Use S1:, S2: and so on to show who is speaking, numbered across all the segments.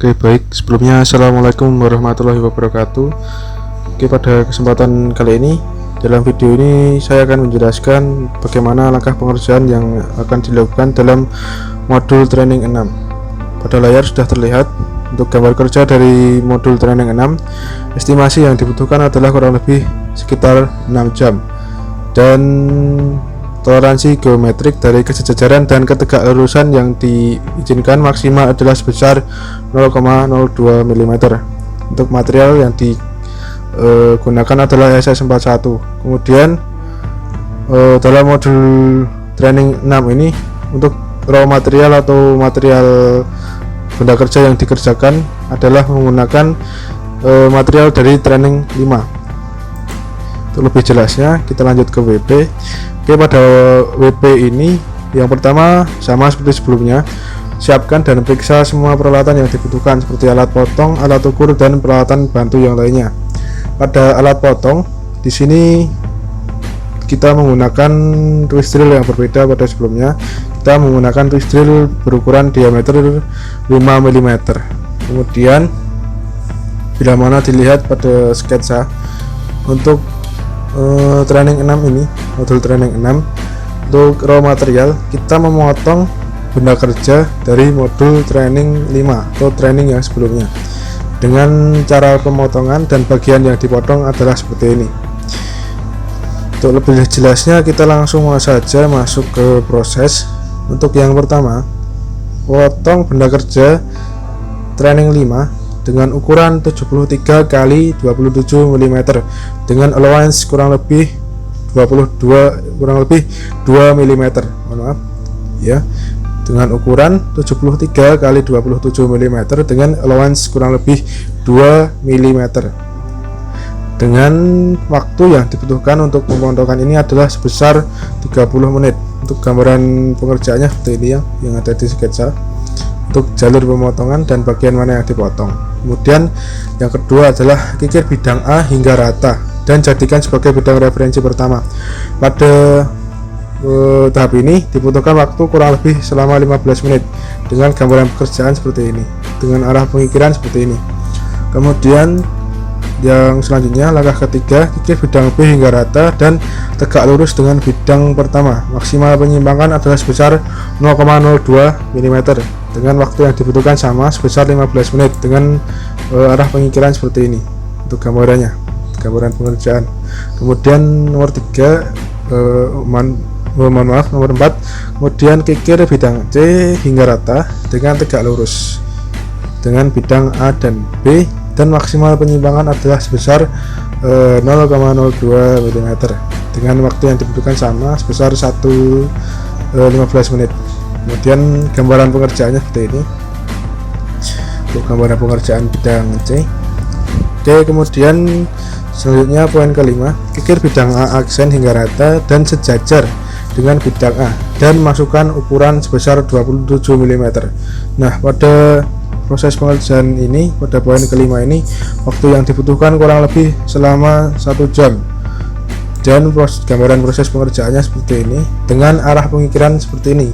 S1: Oke, baik. Sebelumnya, Assalamualaikum warahmatullahi wabarakatuh. Oke, pada kesempatan kali ini, dalam video ini saya akan menjelaskan bagaimana langkah pengerjaan yang akan dilakukan dalam modul training 6. Pada layar sudah terlihat untuk gambar kerja dari modul training 6. Estimasi yang dibutuhkan adalah kurang lebih sekitar 6 jam. Dan toleransi geometrik dari kesejajaran dan ketegaklurusan yang diizinkan maksimal adalah sebesar 0,02 mm. Untuk material yang digunakan adalah SS41. Kemudian dalam modul training 6 ini, untuk raw material atau material benda kerja yang dikerjakan adalah menggunakan material dari training 5. Untuk lebih jelasnya, kita lanjut ke WP. Oke, pada WP ini yang pertama sama seperti sebelumnya, siapkan dan periksa semua peralatan yang dibutuhkan seperti alat potong, alat ukur, dan peralatan bantu yang lainnya. Pada alat potong, di sini kita menggunakan twist drill yang berbeda pada sebelumnya. Kita menggunakan twist drill berukuran diameter 5 mm. Kemudian bila mana dilihat pada sketsa, untuk training 6 ini, modul training 6, untuk raw material kita memotong benda kerja dari modul training 5 atau training yang sebelumnya. Dengan cara pemotongan dan bagian yang dipotong adalah seperti ini. Untuk lebih jelasnya, kita langsung saja masuk ke proses. Untuk yang pertama, potong benda kerja training 5 dengan ukuran 73 x 27 mm dengan allowance kurang lebih 2 mm. Mohon maaf ya, dengan ukuran 73 x 27 mm dengan allowance kurang lebih 2 mm. Dengan waktu yang dibutuhkan untuk pemotongan ini adalah sebesar 30 menit. Untuk gambaran pengerjaannya seperti ini ya, yang ada di sketsa, untuk jalur pemotongan dan bagian mana yang dipotong. Kemudian yang kedua adalah kikir bidang A hingga rata dan jadikan sebagai bidang referensi pertama. Pada tahap ini dibutuhkan waktu kurang lebih selama 15 menit dengan gambaran pekerjaan seperti ini, dengan arah pengikiran seperti ini. Kemudian yang selanjutnya, langkah ketiga, kikir bidang B hingga rata dan tegak lurus dengan bidang pertama. Maksimal penyimpangan adalah sebesar 0,02 mm dengan waktu yang dibutuhkan sama sebesar 15 menit dengan arah pengikiran seperti ini. Untuk gambarannya, gambaran pengerjaan. Kemudian nomor 3, nomor 4, kemudian kikir bidang C hingga rata dengan tegak lurus dengan bidang A dan B, dan maksimal penyimpangan adalah sebesar 0,02 mm dengan waktu yang dibutuhkan sama sebesar 15 menit. Kemudian gambaran pengerjaannya seperti ini untuk gambaran pengerjaan bidang C. Oke, kemudian selanjutnya poin kelima, kikir bidang A aksen hingga rata dan sejajar dengan bidang A dan masukkan ukuran sebesar 27 mm. Nah, pada proses pengerjaan ini, pada poin kelima ini, waktu yang dibutuhkan kurang lebih selama 1 jam. Dan gambaran proses pengerjaannya seperti ini dengan arah pengikiran seperti ini.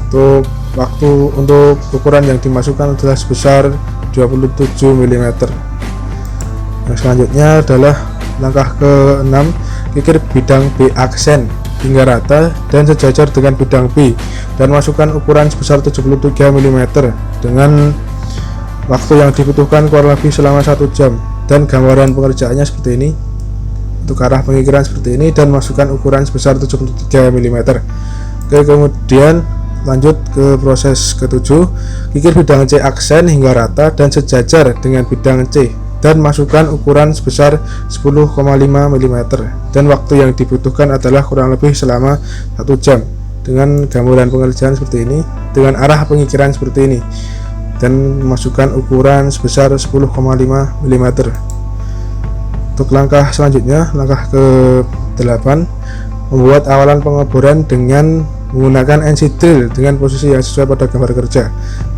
S1: Untuk waktu untuk ukuran yang dimasukkan adalah sebesar 27 mm. Yang selanjutnya adalah langkah ke-6, kikir bidang B aksen hingga rata dan sejajar dengan bidang B dan masukkan ukuran sebesar 73 mm dengan waktu yang dibutuhkan kurang lebih selama 1 jam. Dan gambaran pengerjaannya seperti ini untuk arah pengikiran seperti ini dan masukkan ukuran sebesar 73 mm. Oke, kemudian lanjut ke proses ke-7, kikir bidang C aksen hingga rata dan sejajar dengan bidang C dan masukkan ukuran sebesar 10,5 mm dan waktu yang dibutuhkan adalah kurang lebih selama 1 jam dengan gambaran pengerjaan seperti ini dengan arah pengikiran seperti ini dan masukkan ukuran sebesar 10,5 mm. Untuk langkah selanjutnya, langkah ke-8, membuat awalan pengeboran dengan menggunakan NC drill dengan posisi yang sesuai pada gambar kerja.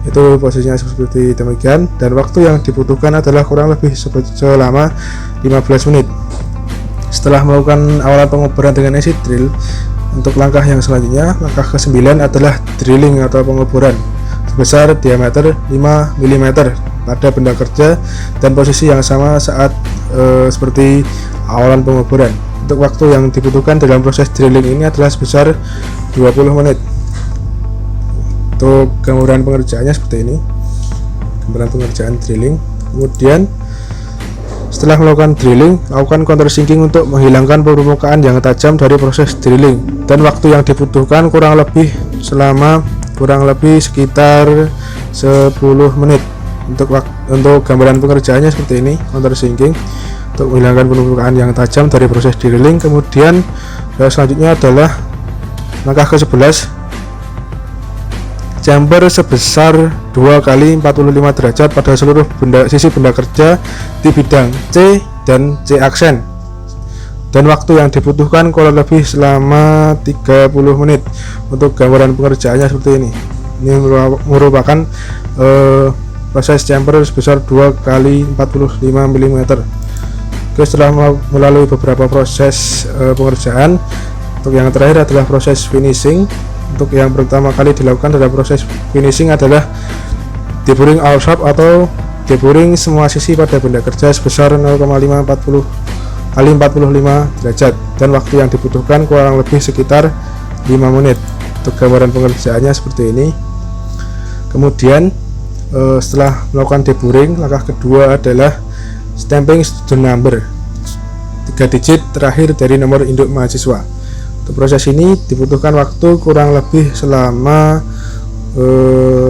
S1: Itu posisinya seperti demikian dan waktu yang dibutuhkan adalah kurang lebih selama 15 menit. Setelah melakukan awalan pengeboran dengan NC drill, untuk langkah yang selanjutnya, langkah ke-9 adalah drilling atau pengeboran. sebesar diameter 5 mm pada benda kerja dan posisi yang sama saat seperti awalan penguburan. Untuk waktu yang dibutuhkan dalam proses drilling ini adalah sebesar 20 menit. Untuk gambaran pengerjaannya seperti ini, gambaran pengerjaan drilling. Kemudian setelah melakukan drilling, lakukan countersinking untuk menghilangkan permukaan yang tajam dari proses drilling, dan waktu yang dibutuhkan kurang lebih sekitar 10 menit. Untuk gambaran pengerjaannya seperti ini, countersinking untuk menghilangkan permukaan yang tajam dari proses drilling. Kemudian selanjutnya adalah langkah ke-11, chamber sebesar 2 kali 45 derajat pada seluruh sisi benda kerja di bidang C dan C aksen, dan waktu yang dibutuhkan kurang lebih selama 30 menit. Untuk gambaran pengerjaannya seperti ini. Ini merupakan proses chamber sebesar 2 kali 45 mm. Oke, setelah melalui beberapa proses pengerjaan, untuk yang terakhir adalah proses finishing. Untuk yang pertama kali dilakukan dalam proses finishing adalah deburring all shaft atau deburring semua sisi pada benda kerja sebesar 0,540 kali 45 derajat, dan waktu yang dibutuhkan kurang lebih sekitar 5 menit. Untuk gambaran pengerjaannya seperti ini. Kemudian setelah melakukan deburring, langkah kedua adalah stamping student number, 3 digit terakhir dari nomor induk mahasiswa. Untuk proses ini dibutuhkan waktu kurang lebih selama 20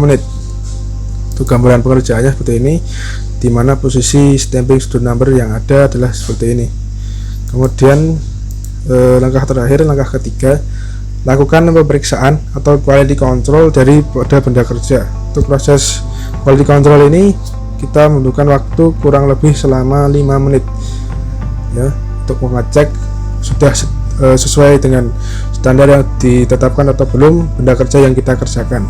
S1: menit. Untuk gambaran pengerjaannya seperti ini, di mana posisi stamping student number yang ada adalah seperti ini. Kemudian langkah terakhir, langkah ketiga, lakukan pemeriksaan atau quality control pada benda kerja. Untuk proses quality control ini kita membutuhkan waktu kurang lebih selama 5 menit ya, untuk mengecek sudah sesuai dengan standar yang ditetapkan atau belum benda kerja yang kita kerjakan.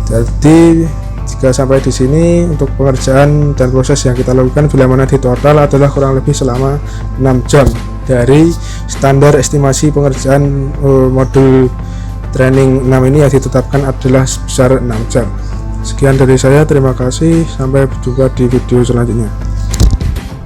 S1: Jadi jika sampai di sini, untuk pengerjaan dan proses yang kita lakukan bila mana di total adalah kurang lebih selama 6 jam dari standar estimasi pengerjaan modul training 6 ini yang ditetapkan adalah sebesar 6 jam. Sekian dari saya, terima kasih, sampai berjumpa di video selanjutnya.